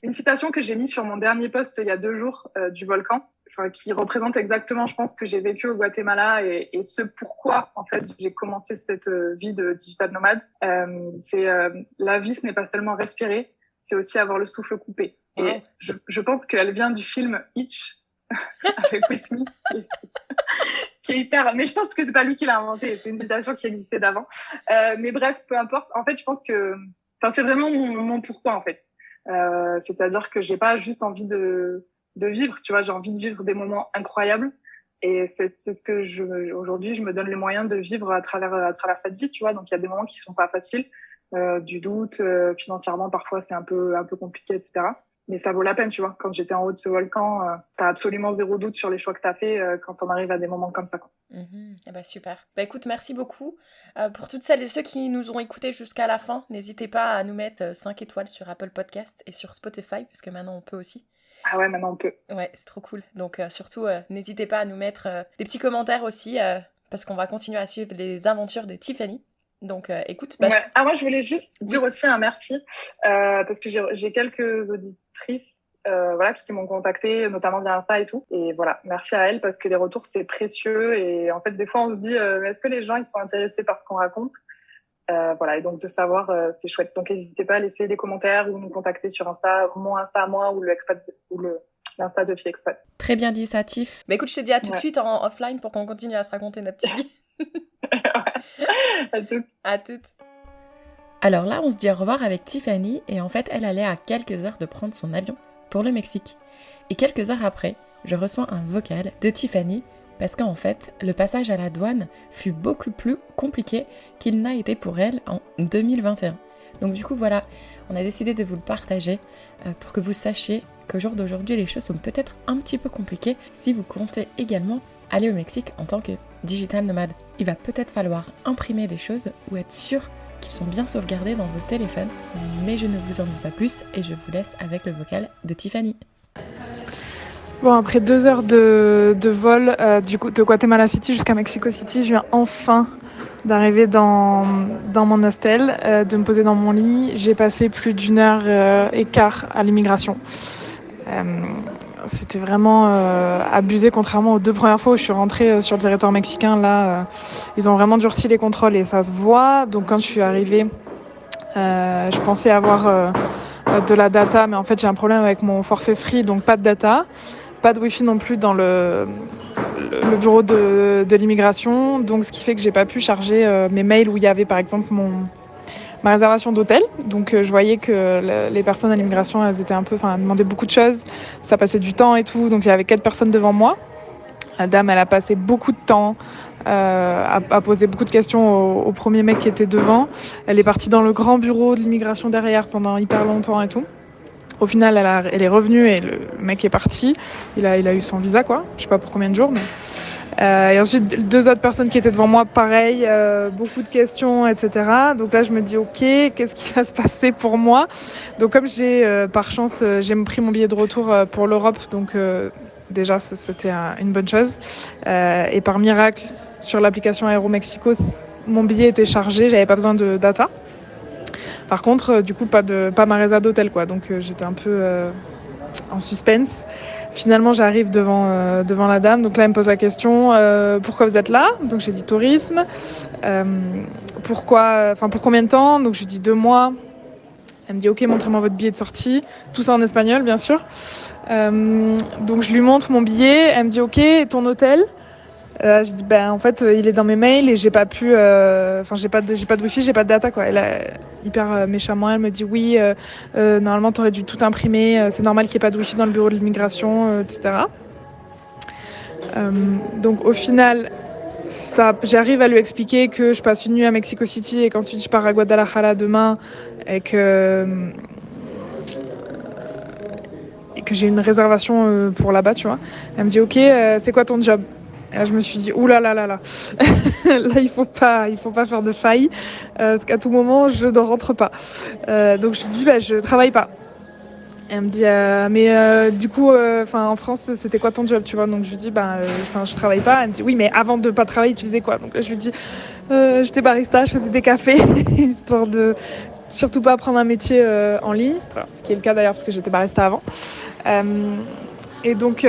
une citation que j'ai mise sur mon dernier post il y a 2 jours du volcan, qui représente exactement, je pense, ce que j'ai vécu au Guatemala et ce pourquoi, en fait, j'ai commencé cette vie de digital nomade. C'est la vie, ce n'est pas seulement respirer, c'est aussi avoir le souffle coupé. Wow. Et je pense qu'elle vient du film Hitch avec Will Smith, qui est hyper. Mais je pense que c'est pas lui qui l'a inventé. C'est une citation qui existait d'avant. Mais bref, peu importe. En fait, je pense que, c'est vraiment mon pourquoi en fait. C'est-à-dire que j'ai pas juste envie de vivre. Tu vois, j'ai envie de vivre des moments incroyables. Et c'est ce que aujourd'hui, je me donne les moyens de vivre à travers cette vie. Tu vois, donc il y a des moments qui sont pas faciles, du doute, financièrement parfois c'est un peu compliqué, etc. Mais ça vaut la peine, tu vois. Quand j'étais en haut de ce volcan, t'as absolument 0 doute sur les choix que t'as fait quand on arrive à des moments comme ça, quoi. Eh ben, super. Bah écoute, merci beaucoup. Pour toutes celles et ceux qui nous ont écoutés jusqu'à la fin, n'hésitez pas à nous mettre 5 étoiles sur Apple Podcast et sur Spotify, parce que maintenant on peut aussi. Ah ouais, maintenant on peut. Ouais, c'est trop cool. Donc surtout, n'hésitez pas à nous mettre des petits commentaires aussi, parce qu'on va continuer à suivre les aventures de Tiffany. Donc écoute... Ouais. Moi, je voulais juste dire aussi un merci, parce que j'ai quelques auditrices qui m'ont contacté, notamment via Insta et tout. Et voilà, merci à elles, parce que les retours, c'est précieux. Et en fait, des fois, on se dit, est-ce que les gens, ils sont intéressés par ce qu'on raconte? Et donc de savoir, c'est chouette. Donc n'hésitez pas à laisser des commentaires ou nous contacter sur Insta, mon Insta à moi, ou l'Insta de Fille Expat. Très bien dit ça, Tiff. Bah écoute, je te dis à tout de suite en offline pour qu'on continue à se raconter notre petite vie. À toutes. Alors là, on se dit au revoir avec Tiffany, et en fait, elle allait à quelques heures de prendre son avion pour le Mexique. Et quelques heures après, je reçois un vocal de Tiffany, parce qu'en fait, le passage à la douane fut beaucoup plus compliqué qu'il n'a été pour elle en 2021. Donc du coup, voilà, on a décidé de vous le partager pour que vous sachiez qu'au jour d'aujourd'hui, les choses sont peut-être un petit peu compliquées si vous comptez également aller au Mexique en tant que digital nomade. Il va peut-être falloir imprimer des choses ou être sûr qu'ils sont bien sauvegardés dans vos téléphones, mais je ne vous en dis pas plus et je vous laisse avec le vocal de Tiffany. Bon, après 2 heures de vol du coup, de Guatemala City jusqu'à Mexico City, je viens enfin d'arriver dans mon hostel, de me poser dans mon lit. J'ai passé plus d'1 heure et quart à l'immigration. C'était vraiment abusé, contrairement aux 2 premières fois où je suis rentrée sur le territoire mexicain. Là, ils ont vraiment durci les contrôles et ça se voit. Donc quand je suis arrivée, je pensais avoir de la data, mais en fait j'ai un problème avec mon forfait free, donc pas de data. Pas de wifi non plus dans le bureau de l'immigration, donc ce qui fait que j'ai pas pu charger mes mails où il y avait par exemple ma réservation d'hôtel. Donc je voyais que les personnes à l'immigration, elles demandaient beaucoup de choses, ça passait du temps et tout, donc il y avait 4 personnes devant moi. La dame, elle a passé beaucoup de temps à poser beaucoup de questions au premier mec qui était devant. Elle est partie dans le grand bureau de l'immigration derrière pendant hyper longtemps et tout. Au final, elle est revenue et le mec est parti. Il a eu son visa, quoi. Je sais pas pour combien de jours, mais... et ensuite, 2 autres personnes qui étaient devant moi, pareil, beaucoup de questions, etc. Donc là, je me dis, ok, qu'est-ce qui va se passer pour moi? Donc comme par chance, j'ai pris mon billet de retour pour l'Europe, donc déjà, c'était une bonne chose. Et par miracle, sur l'application Aeromexico, mon billet était chargé, j'avais pas besoin de data. Par contre, du coup, pas ma réserve d'hôtel, quoi. Donc j'étais un peu en suspense. Finalement, j'arrive devant la dame. Donc là, elle me pose la question, pourquoi vous êtes là? Donc j'ai dit tourisme. Pour combien de temps? Donc je lui dis 2 mois. Elle me dit, ok, montrez-moi votre billet de sortie. Tout ça en espagnol, bien sûr. Donc je lui montre mon billet. Elle me dit, ok, et ton hôtel? Je dis, en fait, il est dans mes mails et j'ai pas pu... j'ai pas de wifi, j'ai pas de data, quoi. Elle a hyper méchamment, elle me dit, oui, normalement, t'aurais dû tout imprimer. C'est normal qu'il n'y ait pas de wifi dans le bureau de l'immigration, etc. Donc, au final... j'arrive à lui expliquer que je passe une nuit à Mexico City et qu'ensuite je pars à Guadalajara demain et que j'ai une réservation pour là-bas, tu vois. Elle me dit, ok, c'est quoi ton job? Et là, je me suis dit, oulala, là, il faut pas faire de faille, parce qu'à tout moment, je ne rentre pas. Donc je lui dis, je travaille pas. Elle me dit, mais du coup, en France, c'était quoi ton job, tu vois? Donc je lui dis, je travaille pas. Elle me dit, oui, mais avant de pas travailler, tu faisais quoi? Donc là, je lui dis, j'étais barista, je faisais des cafés, histoire de surtout pas prendre un métier en ligne, voilà, ce qui est le cas d'ailleurs parce que j'étais barista avant. Et donc,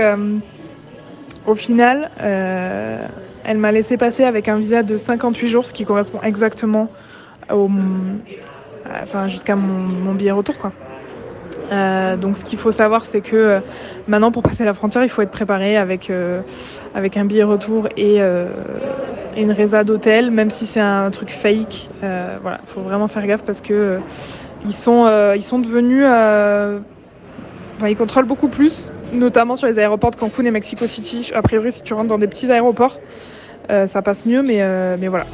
au final, elle m'a laissé passer avec un visa de 58 jours, ce qui correspond exactement jusqu'à mon billet retour, quoi. Donc ce qu'il faut savoir, c'est que maintenant pour passer la frontière il faut être préparé avec un billet retour et une résa d'hôtel, même si c'est un truc fake. Voilà, faut vraiment faire gaffe parce que ils sont devenus ils contrôlent beaucoup plus, notamment sur les aéroports de Cancun et Mexico City. A priori, si tu rentres dans des petits aéroports, ça passe mieux, mais voilà.